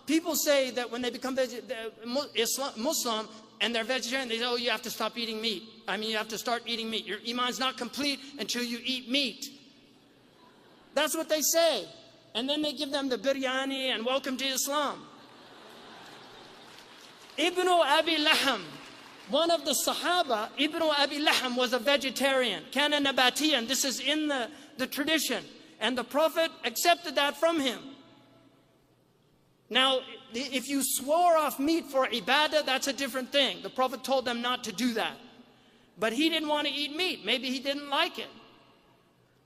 People say that when they become Muslim and they're vegetarian, they say, oh, you have to stop eating meat. I mean, you have to start eating meat. Your iman's not complete until you eat meat. That's what they say. And then they give them the biryani and welcome to Islam. Ibn Abi Laham, one of the Sahaba, Ibn Abi Laham was a vegetarian. Kana nabatiyan, this is in the tradition. And the Prophet accepted that from him. Now, if you swore off meat for ibadah, that's a different thing. The Prophet told them not to do that. But he didn't want to eat meat. Maybe he didn't like it.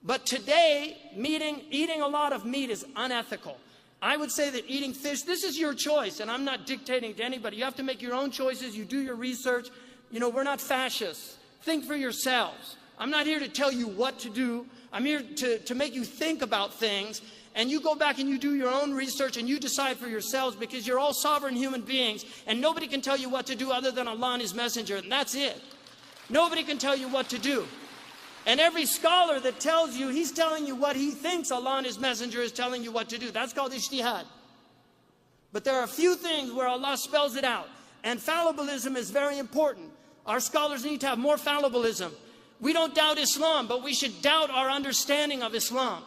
But today, eating a lot of meat is unethical. I would say that eating fish, this is your choice, and I'm not dictating to anybody. You have to make your own choices. You do your research. You know, we're not fascists. Think for yourselves. I'm not here to tell you what to do. I'm here to make you think about things. And you go back and you do your own research and you decide for yourselves, because you're all sovereign human beings and nobody can tell you what to do other than Allah and His Messenger, and that's it. Nobody can tell you what to do. And every scholar that tells you, he's telling you what he thinks Allah and His Messenger is telling you what to do. That's called ijtihad. But there are a few things where Allah spells it out. And fallibilism is very important. Our scholars need to have more fallibilism. We don't doubt Islam, but we should doubt our understanding of Islam.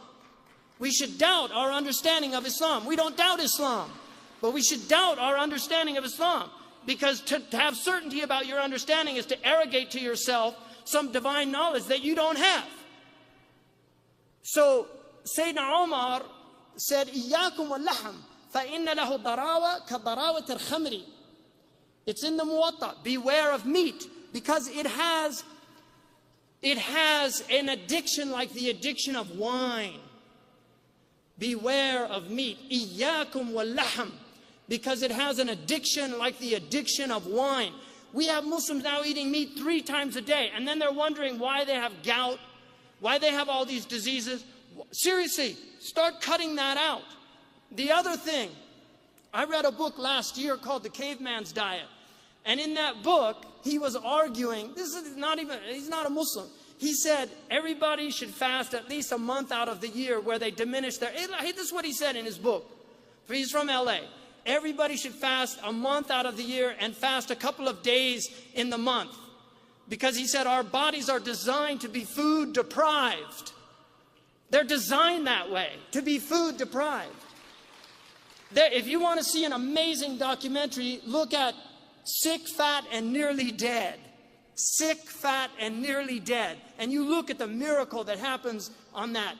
We should doubt our understanding of Islam. We don't doubt Islam, but we should doubt our understanding of Islam. Because to have certainty about your understanding is to arrogate to yourself some divine knowledge that you don't have. So Sayyidina Umar said, إِيَّاكُمْ وَاللَّحْمِ فَإِنَّ لَهُ ضَرَاوَةً كَضَرَاوَةِ الْخَمْرِ. It's in the Muwatta. Beware of meat, because it has an addiction like the addiction of wine. Beware of meat. إِيَّاكُمْ وَاللَّحْمِ. Because it has an addiction like the addiction of wine. We have Muslims now eating meat 3 times a day, and then they're wondering why they have gout, why they have all these diseases. Seriously, start cutting that out. The other thing, I read a book last year called The Caveman's Diet. And in that book, he was arguing, he's not a Muslim. He said everybody should fast at least a month out of the year where they diminish their, this is what he said in his book. He's from LA. Everybody should fast a month out of the year and fast a couple of days in the month. Because he said our bodies are designed to be food deprived. They're designed that way, to be food deprived. If you want to see an amazing documentary, look at Sick, Fat, and Nearly Dead. Sick, Fat, and Nearly Dead. And you look at the miracle that happens on that.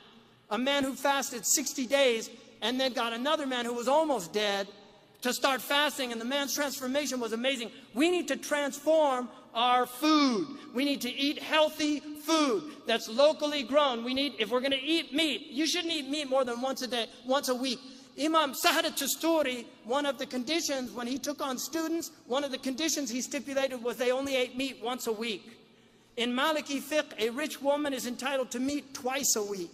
A man who fasted 60 days and then got another man who was almost dead to start fasting, and the man's transformation was amazing. We need to transform our food. We need to eat healthy food that's locally grown. If we're going to eat meat, you shouldn't eat meat more than once a week. Imam Sahar al-Tusturi, one of the conditions when he took on students, one of the conditions he stipulated was they only ate meat once a week. In Maliki fiqh, a rich woman is entitled to meat twice a week.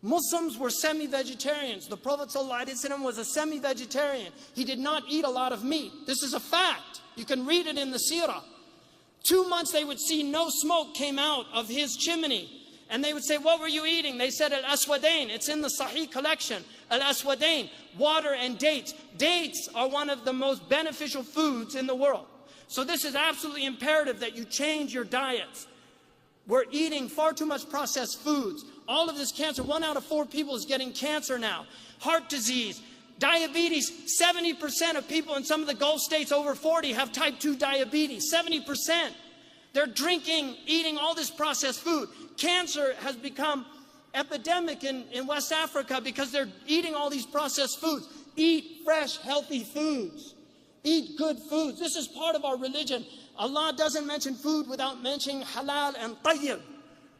Muslims were semi-vegetarians. The Prophet ﷺ was a semi-vegetarian. He did not eat a lot of meat. This is a fact. You can read it in the seerah. 2 months they would see no smoke came out of his chimney. And they would say, what were you eating? They said, al-aswadain. It's in the Sahih collection. Al-aswadain, water and dates. Dates are one of the most beneficial foods in the world. So this is absolutely imperative that you change your diets. We're eating far too much processed foods. All of this cancer, 1 out of 4 people is getting cancer now. Heart disease, diabetes. 70% of people in some of the Gulf states over 40 have type 2 diabetes. 70%. They're drinking, eating all this processed food. Cancer has become epidemic in West Africa because they're eating all these processed foods. Eat fresh, healthy foods. Eat good foods. This is part of our religion. Allah doesn't mention food without mentioning halal and tayyib.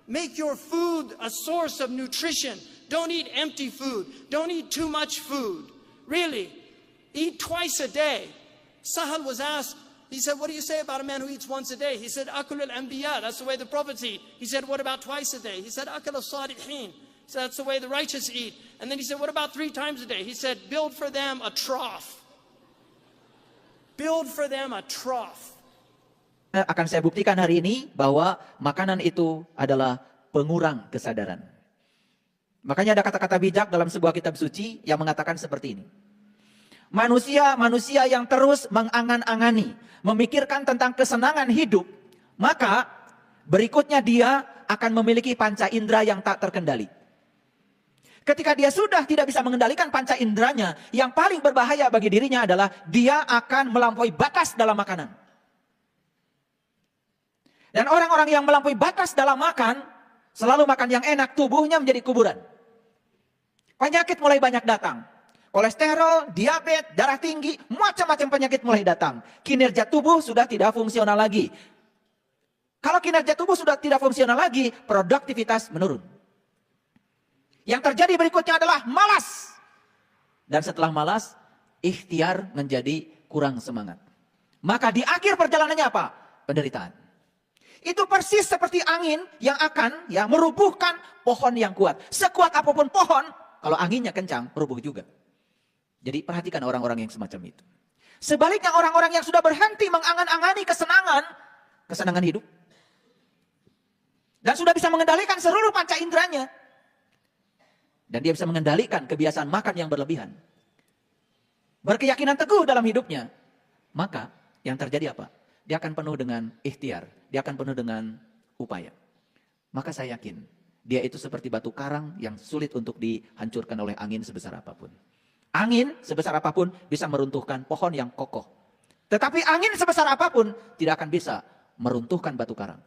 Make your food a source of nutrition. Don't eat empty food. Don't eat too much food. Really, eat twice a day. Sahal was asked, he said, what do you say about a man who eats once a day? He said, akul al-anbiya, that's the way the prophets eat. He said, what about twice a day? He said, akul al-salihin. He said, that's the way the righteous eat. And then he said, what about 3 times a day? He said, build for them a trough. Build for them a trough. Akan saya buktikan hari ini bahwa makanan itu adalah pengurang kesadaran. Makanya ada kata-kata bijak dalam sebuah kitab suci yang mengatakan seperti ini. manusia yang terus mengangan-angani, memikirkan tentang kesenangan hidup, maka berikutnya dia akan memiliki panca indera yang tak terkendali. Ketika dia sudah tidak bisa mengendalikan panca inderanya, yang paling berbahaya bagi dirinya adalah dia akan melampaui batas dalam makanan. Dan orang-orang yang melampaui batas dalam makan, selalu makan yang enak, tubuhnya menjadi kuburan. Penyakit mulai banyak datang. Kolesterol, diabetes, darah tinggi, macam-macam penyakit mulai datang. Kinerja tubuh sudah tidak fungsional lagi. Kalau kinerja tubuh sudah tidak fungsional lagi, produktivitas menurun. Yang terjadi berikutnya adalah malas. Dan setelah malas, ikhtiar menjadi kurang semangat. Maka di akhir perjalanannya apa? Penderitaan. Itu persis seperti angin yang akan merubuhkan pohon yang kuat. Sekuat apapun pohon, kalau anginnya kencang, rubuh juga. Jadi perhatikan orang-orang yang semacam itu. Sebaliknya orang-orang yang sudah berhenti mengangan-angani kesenangan hidup. Dan sudah bisa mengendalikan seluruh panca inderanya. Dan dia bisa mengendalikan kebiasaan makan yang berlebihan. Berkeyakinan teguh dalam hidupnya. Maka yang terjadi apa? Dia akan penuh dengan ikhtiar. Dia akan penuh dengan upaya. Maka saya yakin dia itu seperti batu karang yang sulit untuk dihancurkan oleh angin sebesar apapun. Angin sebesar apapun bisa meruntuhkan pohon yang kokoh. Tetapi angin sebesar apapun tidak akan bisa meruntuhkan batu karang.